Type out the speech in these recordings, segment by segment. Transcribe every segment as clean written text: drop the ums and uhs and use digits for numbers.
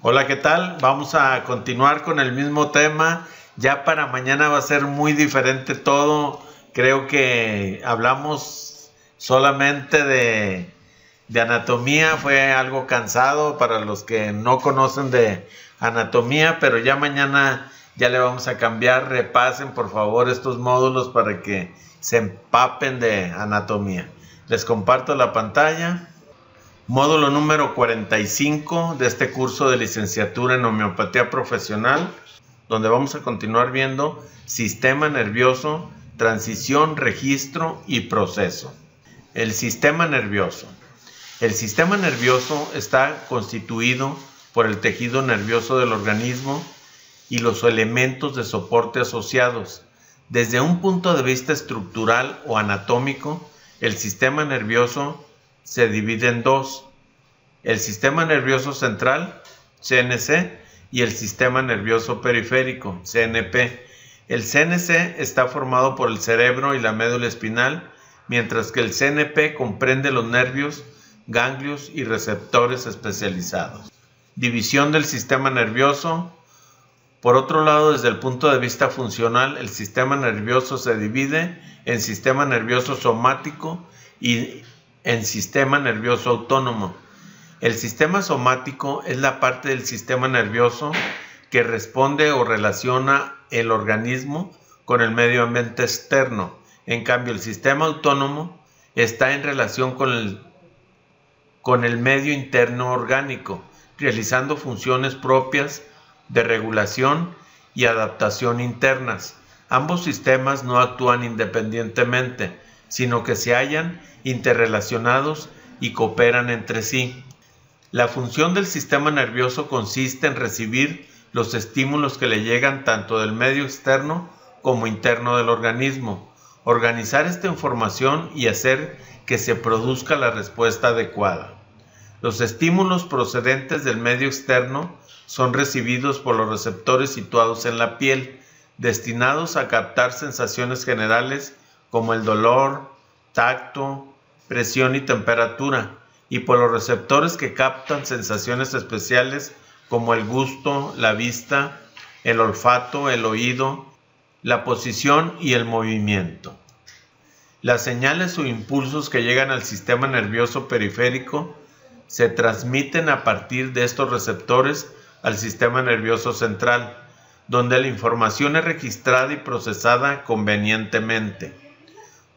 Hola, ¿qué tal? Vamos a continuar con el mismo tema. Ya para mañana va a ser muy diferente todo. Creo que hablamos solamente de anatomía. Fue algo cansado para los que no conocen de anatomía, pero ya mañana ya le vamos a cambiar. Repasen por favor estos módulos para que se empapen de anatomía. Les comparto la pantalla. Módulo número 45 de este curso de licenciatura en homeopatía profesional, donde vamos a continuar viendo sistema nervioso, transición, registro y proceso. El sistema nervioso. El sistema nervioso está constituido por el tejido nervioso del organismo y los elementos de soporte asociados. Desde un punto de vista estructural o anatómico, el sistema nervioso se divide en dos: el sistema nervioso central, CNC, y el sistema nervioso periférico, CNP. El CNC está formado por el cerebro y la médula espinal, mientras que el CNP comprende los nervios, ganglios y receptores especializados. División del sistema nervioso. Por otro lado, desde el punto de vista funcional, el sistema nervioso se divide en sistema nervioso somático y en sistema nervioso autónomo. El sistema somático es la parte del sistema nervioso que responde o relaciona el organismo con el medio ambiente externo. En cambio, el sistema autónomo está en relación con el medio interno orgánico, realizando funciones propias de regulación y adaptación internas. Ambos sistemas no actúan independientemente, sino que se hallan interrelacionados y cooperan entre sí. La función del sistema nervioso consiste en recibir los estímulos que le llegan tanto del medio externo como interno del organismo, organizar esta información y hacer que se produzca la respuesta adecuada. Los estímulos procedentes del medio externo son recibidos por los receptores situados en la piel, destinados a captar sensaciones generales como el dolor, tacto, presión y temperatura, y por los receptores que captan sensaciones especiales como el gusto, la vista, el olfato, el oído, la posición y el movimiento. Las señales o impulsos que llegan al sistema nervioso periférico se transmiten a partir de estos receptores al sistema nervioso central, donde la información es registrada y procesada convenientemente.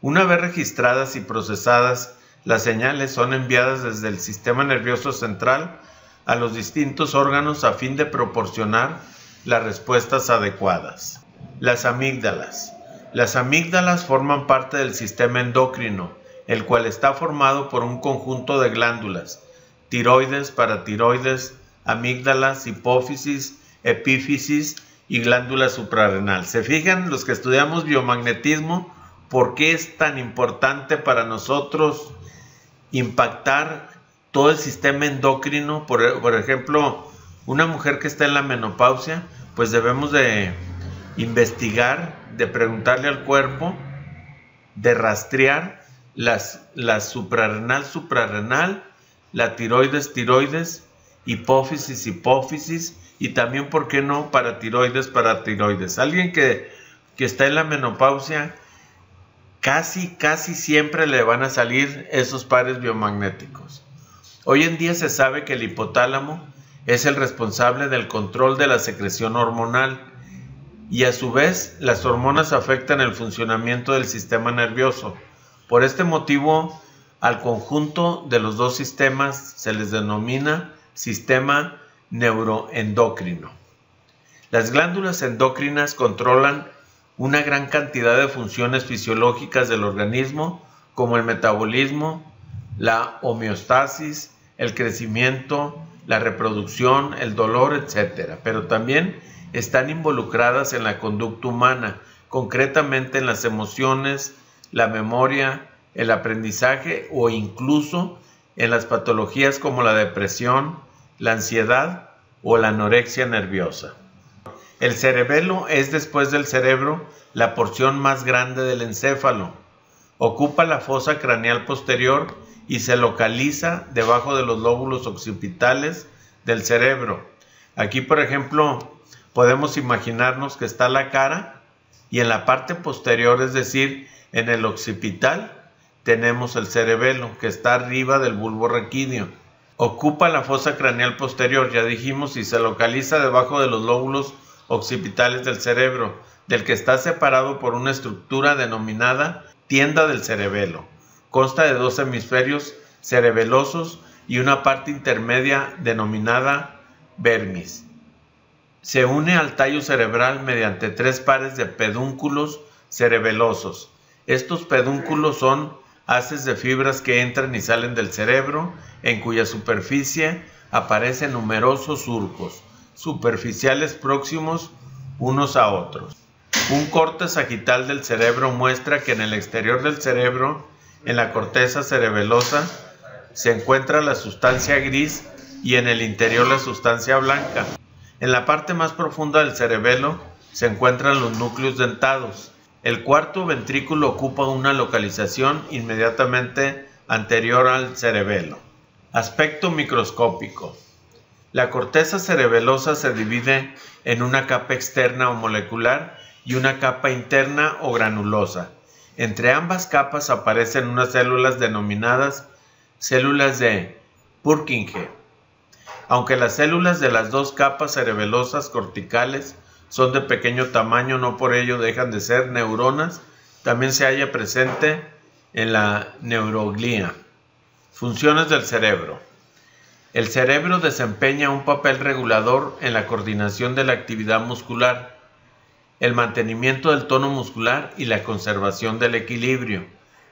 Una vez registradas y procesadas, las señales son enviadas desde el sistema nervioso central a los distintos órganos a fin de proporcionar las respuestas adecuadas. Las amígdalas. Las amígdalas forman parte del sistema endocrino, el cual está formado por un conjunto de glándulas: tiroides, paratiroides, amígdalas, hipófisis, epífisis y glándula suprarrenal. ¿Se fijan los que estudiamos biomagnetismo por qué es tan importante para nosotros impactar todo el sistema endocrino? Por ejemplo, una mujer que está en la menopausia, pues debemos de investigar, de preguntarle al cuerpo, de rastrear la suprarrenal, la tiroides, hipófisis, y también, ¿por qué no?, paratiroides. Alguien que está en la menopausia, casi siempre le van a salir esos pares biomagnéticos. Hoy en día se sabe que el hipotálamo es el responsable del control de la secreción hormonal y a su vez las hormonas afectan el funcionamiento del sistema nervioso. Por este motivo, al conjunto de los dos sistemas se les denomina sistema neuroendocrino. Las glándulas endocrinas controlan una gran cantidad de funciones fisiológicas del organismo, como el metabolismo, la homeostasis, el crecimiento, la reproducción, el dolor, etc. Pero también están involucradas en la conducta humana, concretamente en las emociones, la memoria, el aprendizaje o incluso en las patologías como la depresión, la ansiedad o la anorexia nerviosa. El cerebelo es, después del cerebro, la porción más grande del encéfalo. Ocupa la fosa craneal posterior y se localiza debajo de los lóbulos occipitales del cerebro. Aquí, por ejemplo, podemos imaginarnos que está la cara y en la parte posterior, es decir, en el occipital, tenemos el cerebelo, que está arriba del bulbo raquídeo. Ocupa la fosa craneal posterior, ya dijimos, y se localiza debajo de los lóbulos occipitales del cerebro, del que está separado por una estructura denominada tienda del cerebelo. Consta de 2 hemisferios cerebelosos y una parte intermedia denominada vermis. Se une al tallo cerebral mediante 3 pares de pedúnculos cerebelosos. Estos pedúnculos son haces de fibras que entran y salen del cerebro, en cuya superficie aparecen numerosos surcos superficiales próximos unos a otros. Un corte sagital del cerebro muestra que en el exterior del cerebro, en la corteza cerebelosa, se encuentra la sustancia gris y en el interior la sustancia blanca. En la parte más profunda del cerebelo se encuentran los núcleos dentados. El cuarto ventrículo ocupa una localización inmediatamente anterior al cerebelo. Aspecto microscópico. La corteza cerebelosa se divide en una capa externa o molecular y una capa interna o granulosa. Entre ambas capas aparecen unas células denominadas células de Purkinje. Aunque las células de las 2 capas cerebelosas corticales son de pequeño tamaño, no por ello dejan de ser neuronas, también se halla presente en la neuroglía. Funciones del cerebro. El cerebro desempeña un papel regulador en la coordinación de la actividad muscular, el mantenimiento del tono muscular y la conservación del equilibrio.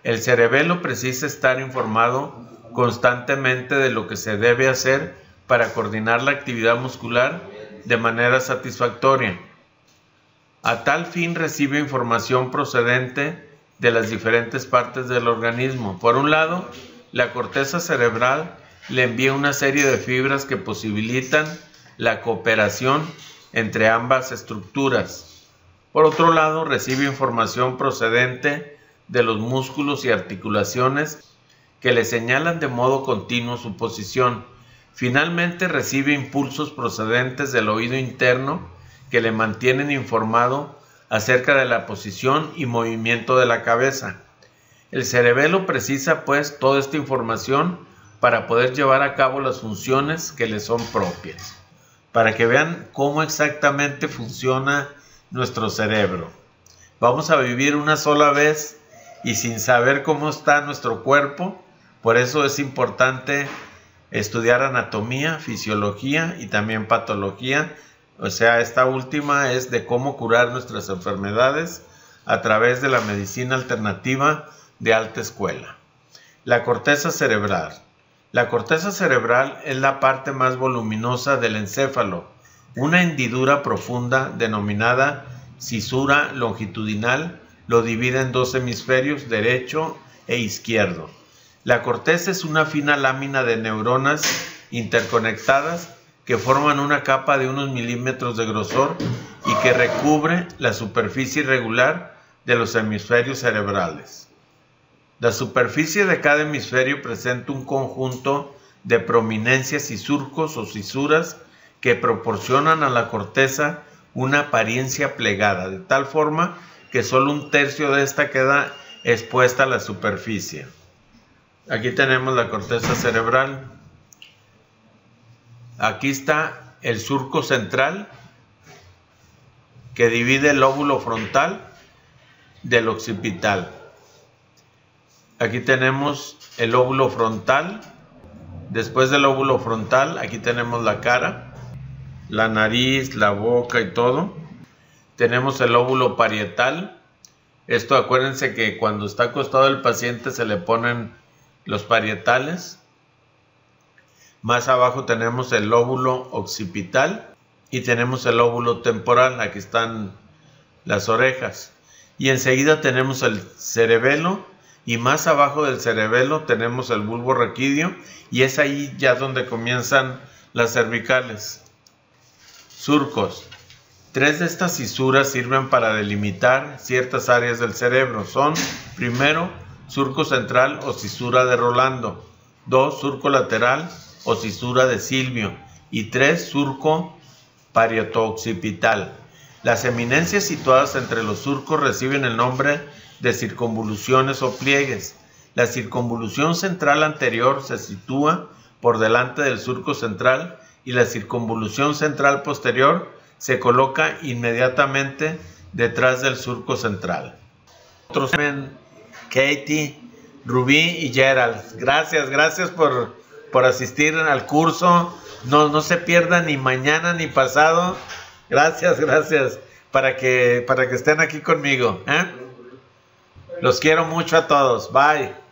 El cerebelo precisa estar informado constantemente de lo que se debe hacer para coordinar la actividad muscular de manera satisfactoria. A tal fin recibe información procedente de las diferentes partes del organismo. Por un lado, la corteza cerebral le envía una serie de fibras que posibilitan la cooperación entre ambas estructuras. Por otro lado, recibe información procedente de los músculos y articulaciones que le señalan de modo continuo su posición. Finalmente, recibe impulsos procedentes del oído interno que le mantienen informado acerca de la posición y movimiento de la cabeza. El cerebelo precisa, pues, toda esta información para poder llevar a cabo las funciones que le son propias. Para que vean cómo exactamente funciona nuestro cerebro. Vamos a vivir una sola vez y sin saber cómo está nuestro cuerpo. Por eso es importante estudiar anatomía, fisiología y también patología. O sea, esta última es de cómo curar nuestras enfermedades a través de la medicina alternativa de alta escuela. La corteza cerebral. La corteza cerebral es la parte más voluminosa del encéfalo, una hendidura profunda denominada cisura longitudinal lo divide en 2 hemisferios, derecho e izquierdo. La corteza es una fina lámina de neuronas interconectadas que forman una capa de unos milímetros de grosor y que recubre la superficie irregular de los hemisferios cerebrales. La superficie de cada hemisferio presenta un conjunto de prominencias y surcos o cisuras que proporcionan a la corteza una apariencia plegada, de tal forma que solo 1/3 de esta queda expuesta a la superficie. Aquí tenemos la corteza cerebral. Aquí está el surco central que divide el lóbulo frontal del occipital. Aquí tenemos el lóbulo frontal. Después del lóbulo frontal, aquí tenemos la cara, la nariz, la boca y todo. Tenemos el lóbulo parietal. Esto, acuérdense que cuando está acostado el paciente se le ponen los parietales. Más abajo tenemos el lóbulo occipital y tenemos el lóbulo temporal. Aquí están las orejas. Y enseguida tenemos el cerebelo. Y más abajo del cerebelo tenemos el bulbo raquídeo y es ahí ya donde comienzan las cervicales. Surcos. 3 de estas cisuras sirven para delimitar ciertas áreas del cerebro. Son, primero, surco central o cisura de Rolando. 2, surco lateral o cisura de Silvio. Y 3, surco parieto-occipital. Las eminencias situadas entre los surcos reciben el nombre de circunvoluciones o pliegues. La circunvolución central anterior se sitúa por delante del surco central y la circunvolución central posterior se coloca inmediatamente detrás del surco central. Otros, Katie, Rubí y Gerald, gracias por asistir al curso. No se pierdan ni mañana ni pasado. Gracias para que estén aquí conmigo, ¿eh? Los quiero mucho a todos. Bye.